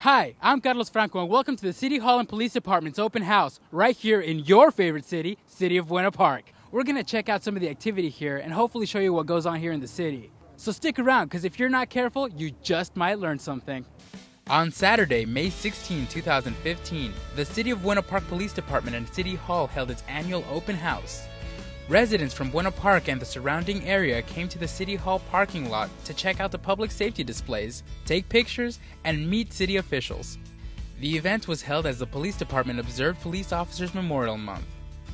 Hi, I'm Carlos Franco, and welcome to the City Hall and Police Department's open house right here in your favorite city, City of Buena Park. We're going to check out some of the activity here and hopefully show you what goes on here in the city. So stick around, because if you're not careful, you just might learn something. On Saturday, May 16, 2015, the City of Buena Park Police Department and City Hall held its annual open house. Residents from Buena Park and the surrounding area came to the City Hall parking lot to check out the public safety displays, take pictures, and meet city officials. The event was held as the police department observed Police Officers Memorial Month.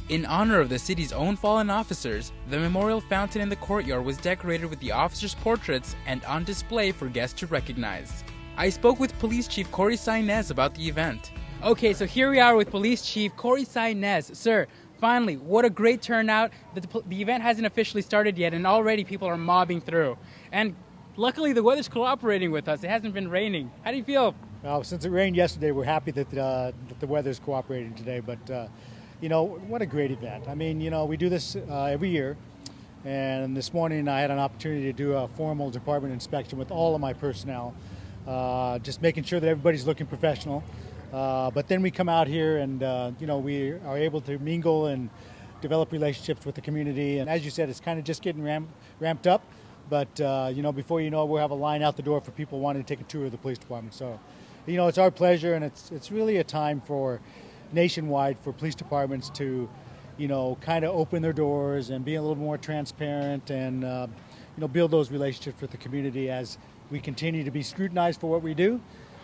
In honor of the city's own fallen officers, the memorial fountain in the courtyard was decorated with the officers' portraits and on display for guests to recognize. I spoke with Police Chief Cory about the event. Okay, so here we are with Police Chief Cory. Sir, finally, what a great turnout. The event hasn't officially started yet, and already people are mobbing through. And luckily, the weather's cooperating with us. It hasn't been raining. How do you feel? Since it rained yesterday, we're happy that the weather's cooperating today. But, what a great event. I mean, we do this every year. And this morning, I had an opportunity to do a formal department inspection with all of my personnel, just making sure that everybody's looking professional. But then we come out here and, we are able to mingle and develop relationships with the community. And as you said, it's kind of just getting ramped up. But, before you know it, we'll have a line out the door for people wanting to take a tour of the police department. So, it's our pleasure, and it's really a time for nationwide for police departments to, kind of open their doors and be a little more transparent and, build those relationships with the community as we continue to be scrutinized for what we do.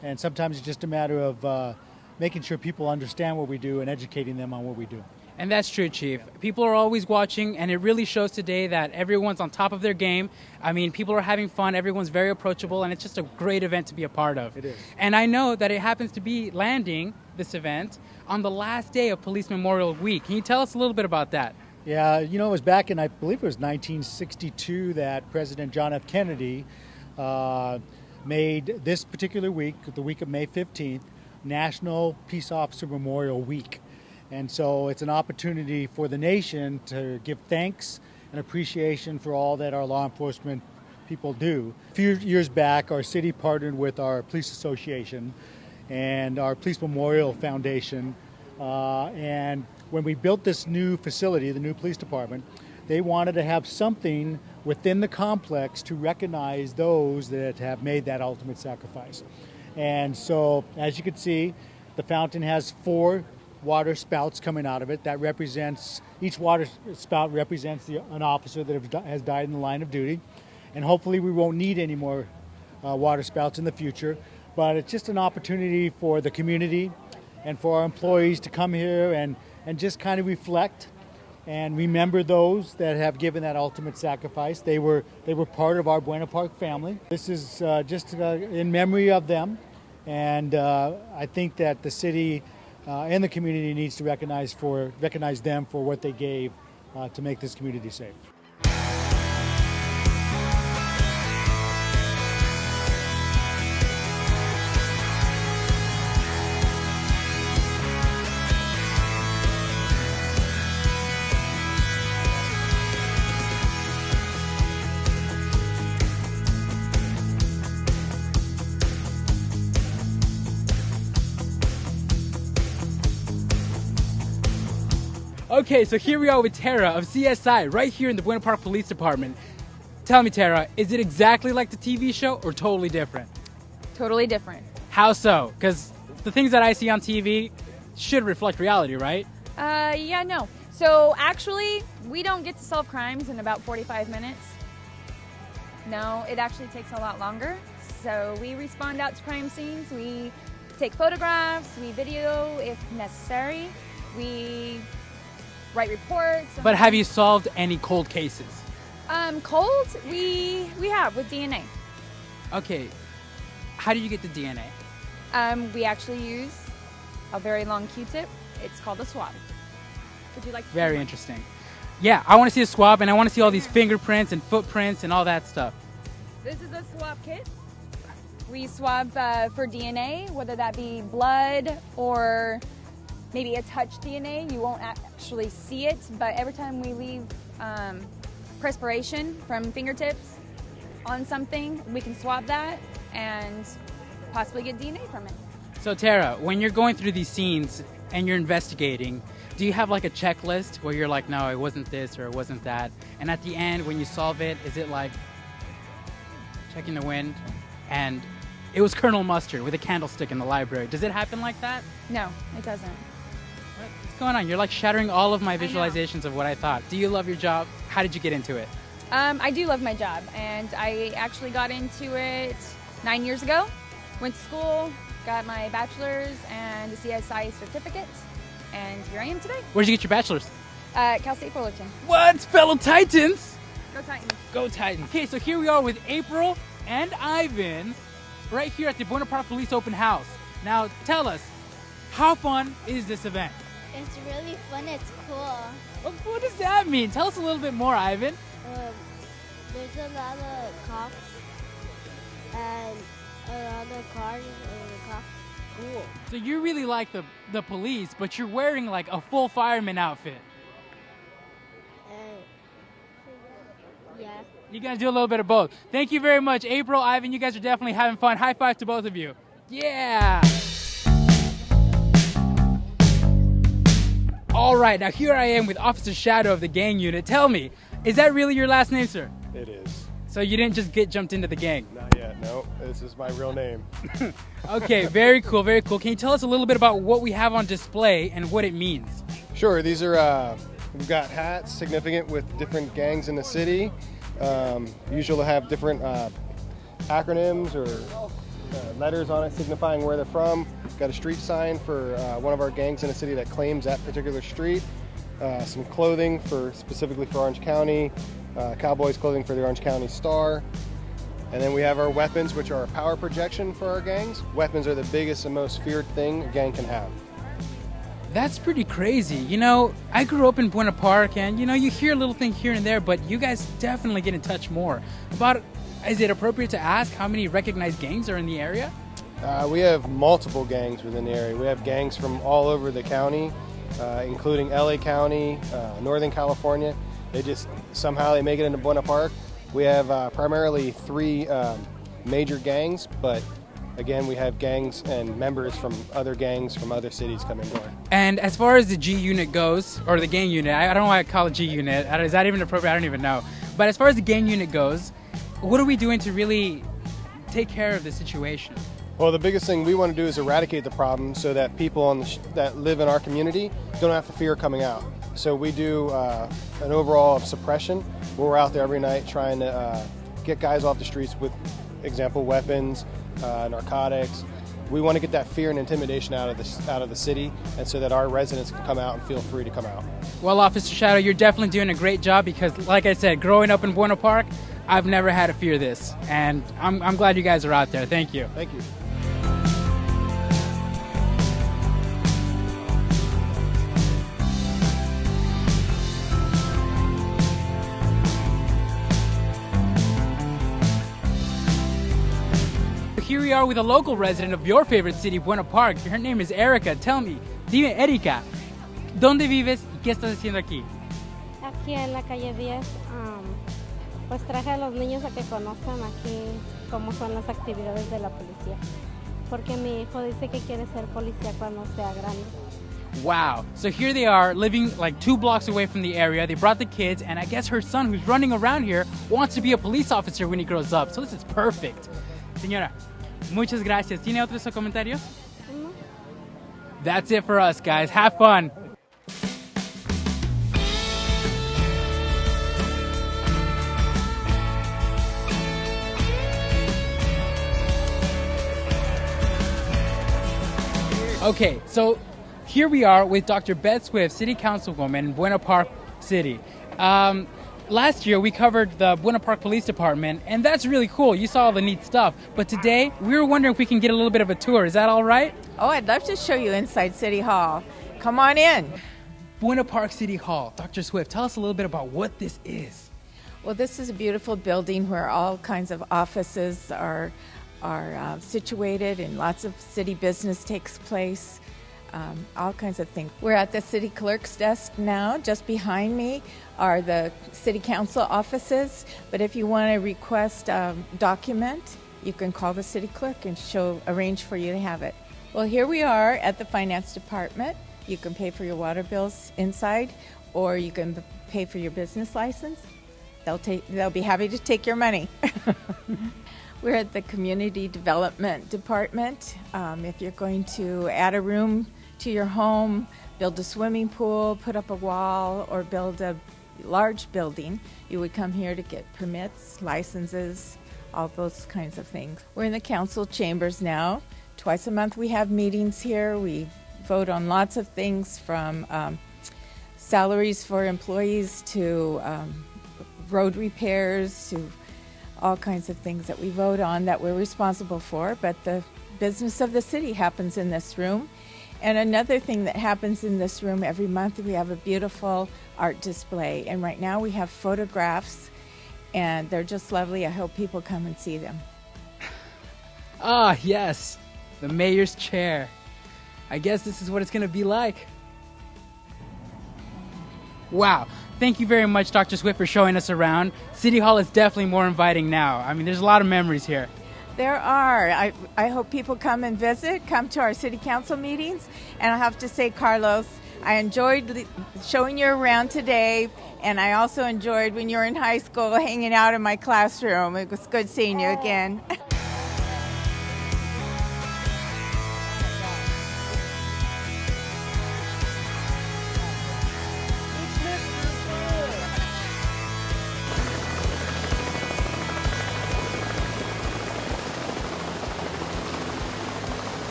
And sometimes it's just a matter of making sure people understand what we do and educating them on what we do. And that's true, Chief. People are always watching, and it really shows today that everyone's on top of their game. I mean, people are having fun, everyone's very approachable, and it's just a great event to be a part of. It is. And I know that it happens to be landing, this event, on the last day of Police Memorial Week. Can you tell us a little bit about that? Yeah, it was back in, I believe it was 1962, that President John F. Kennedy made this particular week, the week of May 15th, National Peace Officer Memorial Week. And so it's an opportunity for the nation to give thanks and appreciation for all that our law enforcement people do. A few years back, our city partnered with our police association and our Police Memorial Foundation. And when we built this new facility, the new police department, they wanted to have something within the complex to recognize those that have made that ultimate sacrifice. And so, as you can see, the fountain has 4 water spouts coming out of it. That represents, each water spout represents an officer that has died in the line of duty. And hopefully we won't need any more water spouts in the future. But it's just an opportunity for the community and for our employees to come here and just kind of reflect and remember those that have given that ultimate sacrifice. They were part of our Buena Park family. This is just in memory of them. And I think that the city and the community needs to recognize them for what they gave to make this community safe. Okay, so here we are with Tara of CSI right here in the Buena Park Police Department. Tell me, Tara, is it exactly like the TV show or totally different? Totally different. How so? Because the things that I see on TV should reflect reality, right? Yeah, no. So actually, we don't get to solve crimes in about 45 minutes. No, it actually takes a lot longer. So we respond out to crime scenes, we take photographs, we video if necessary, we write reports. But have you solved any cold cases? Cold? We have with DNA. Okay, how do you get the DNA? We actually use a very long Q-tip. It's called a swab. Would you like to see Very one? interesting. Yeah, I want to see a swab, and I want to see all these fingerprints and footprints and all that stuff. This is a swab kit. We swab for DNA, whether that be blood or maybe a touch DNA. You won't actually see it, but every time we leave perspiration from fingertips on something, we can swab that and possibly get DNA from it. So Tara, when you're going through these scenes and you're investigating, do you have like a checklist where you're like, no, it wasn't this or it wasn't that? And at the end, when you solve it, is it like checking the wind and it was Colonel Mustard with a candlestick in the library? Does it happen like that? No, it doesn't. What's going on? You're like shattering all of my visualizations of what I thought. Do you love your job? How did you get into it? I do love my job, and I actually got into it 9 years ago. Went to school, got my bachelor's and a CSI certificate, and here I am today. Where'd you get your bachelor's? Cal State Fullerton. What? Fellow Titans? Go Titans. Go Titans. Okay, so here we are with April and Ivan right here at the Buena Park Police Open House. Now, tell us, how fun is this event? It's really fun. It's cool. What does that mean? Tell us a little bit more, Ivan. There's a lot of cops and a lot of cars and the cops. Cool. So you really like the police, but you're wearing like a full fireman outfit. Yeah. You guys do a little bit of both. Thank you very much, April, Ivan. You guys are definitely having fun. High five to both of you. Yeah. All right, now here I am with Officer Shadow of the gang unit. Tell me, is that really your last name, sir? It is. So you didn't just get jumped into the gang? Not yet, no. This is my real name. Okay, very cool, very cool. Can you tell us a little bit about what we have on display and what it means? Sure, these are, we've got hats significant with different gangs in the city. Usually have different acronyms or letters on it signifying where they're from. Got a street sign for one of our gangs in the city that claims that particular street. Some clothing specifically for Orange County, Cowboys clothing for the Orange County Star. And then we have our weapons, which are a power projection for our gangs. Weapons are the biggest and most feared thing a gang can have. That's pretty crazy. You know, I grew up in Buena Park, and you know, you hear a little thing here and there, but you guys definitely get in touch more. Is it appropriate to ask how many recognized gangs are in the area? We have multiple gangs within the area. We have gangs from all over the county, including LA County, Northern California. Somehow they make it into Buena Park. We have primarily 3 major gangs, but again, we have gangs and members from other gangs from other cities come and go. And as far as the G unit goes, or the gang unit, I don't know why I call it G unit. Is that even appropriate? I don't even know. But as far as the gang unit goes, what are we doing to really take care of the situation? Well, the biggest thing we want to do is eradicate the problem so that people that live in our community don't have to fear coming out. So we do an overall suppression where we're out there every night trying to get guys off the streets with, example, weapons, narcotics. We want to get that fear and intimidation out of the city, and so that our residents can come out and feel free to come out. Well, Officer Shadow, you're definitely doing a great job because, like I said, growing up in Buena Park, I've never had to fear this, and I'm glad you guys are out there. Thank you. Thank you. Here we are with a local resident of your favorite city, Buena Park. Her name is Erica. Tell me, dime, Erika, ¿dónde vives y qué estás haciendo aquí? Aquí en la calle 10, pues traje a los niños a que conozcan aquí cómo son las actividades de la policía. Porque mi hijo dice que quiere ser policía cuando sea grande. Wow. So here they are, living like 2 blocks away from the area. They brought the kids, and I guess her son, who's running around here, wants to be a police officer when he grows up. So this is perfect. Señora, muchas gracias. ¿Tiene otros comentarios? No. That's it for us, guys. Have fun. Okay, so here we are with Dr. Beth Swift, City Councilwoman in Buena Park City. Last year we covered the Buena Park Police Department, and that's really cool. You saw all the neat stuff. But today we were wondering if we can get a little bit of a tour. Is that all right? Oh, I'd love to show you inside City Hall. Come on in. Buena Park City Hall. Dr. Swift, tell us a little bit about what this is. Well, this is a beautiful building where all kinds of offices are situated and lots of city business takes place. All kinds of things. We're at the city clerk's desk now. Just behind me are the city council offices. But if you want to request a document, you can call the city clerk and arrange for you to have it. Well, here we are at the finance department. You can pay for your water bills inside, or you can pay for your business license. They'll be happy to take your money. We're at the community development department. If you're going to add a room to your home, build a swimming pool, put up a wall, or build a large building, you would come here to get permits, licenses, all those kinds of things. We're in the council chambers now. Twice a month we have meetings here. We vote on lots of things from salaries for employees to road repairs to all kinds of things that we vote on that we're responsible for. But the business of the city happens in this room. And another thing that happens in this room every month, we have a beautiful art display. And right now we have photographs, and they're just lovely. I hope people come and see them. Ah, yes, the mayor's chair. I guess this is what it's going to be like. Wow. Thank you very much, Dr. Swift, for showing us around. City Hall is definitely more inviting now. I mean, there's a lot of memories here. There are. I hope people come and visit, come to our city council meetings. And I have to say, Carlos, I enjoyed showing you around today, and I also enjoyed when you were in high school hanging out in my classroom. It was good seeing you again.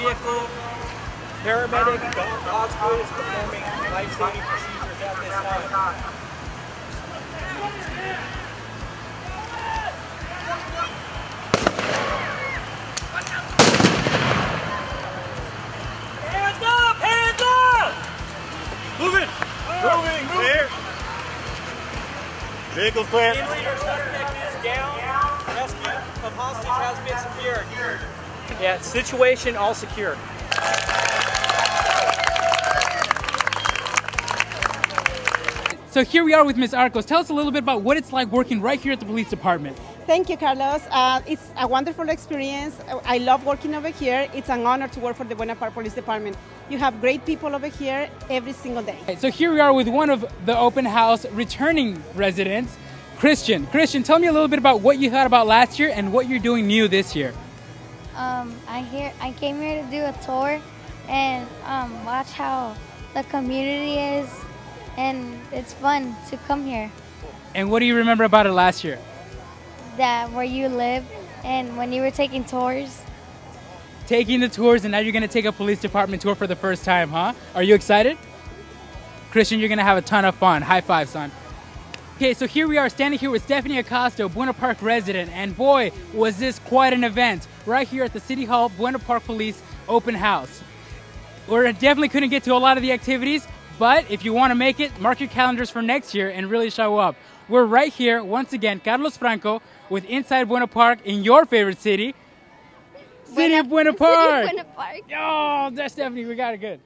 Vehicle, paramedic, Osprey is performing life-saving procedures at this time. Hands up! Hands up! Moving! Moving! Clear! Vehicle clear. Team leader suspect is down. Rescue of hostage has been secured. Yeah, situation all secure. So here we are with Ms. Arcos. Tell us a little bit about what it's like working right here at the police department. Thank you, Carlos. It's a wonderful experience. I love working over here. It's an honor to work for the Buena Police Department. You have great people over here every single day. So here we are with one of the open house returning residents, Christian. Christian, tell me a little bit about what you thought about last year and what you're doing new this year. I came here to do a tour and watch how the community is, and it's fun to come here. And what do you remember about it last year? That where you live and when you were taking tours. Taking the tours, and now you're going to take a police department tour for the first time, huh? Are you excited? Christian, you're going to have a ton of fun. High five, son. Okay, so here we are standing here with Stephanie Acosta, Buena Park resident, and boy, was this quite an event right here at the City Hall Buena Park Police open house. We definitely couldn't get to a lot of the activities, but if you want to make it, mark your calendars for next year and really show up. We're right here, once again, Carlos Franco, with Inside Buena Park in your favorite city, City of Buena Park. City of Buena Park. Oh, that's Stephanie, we got it good.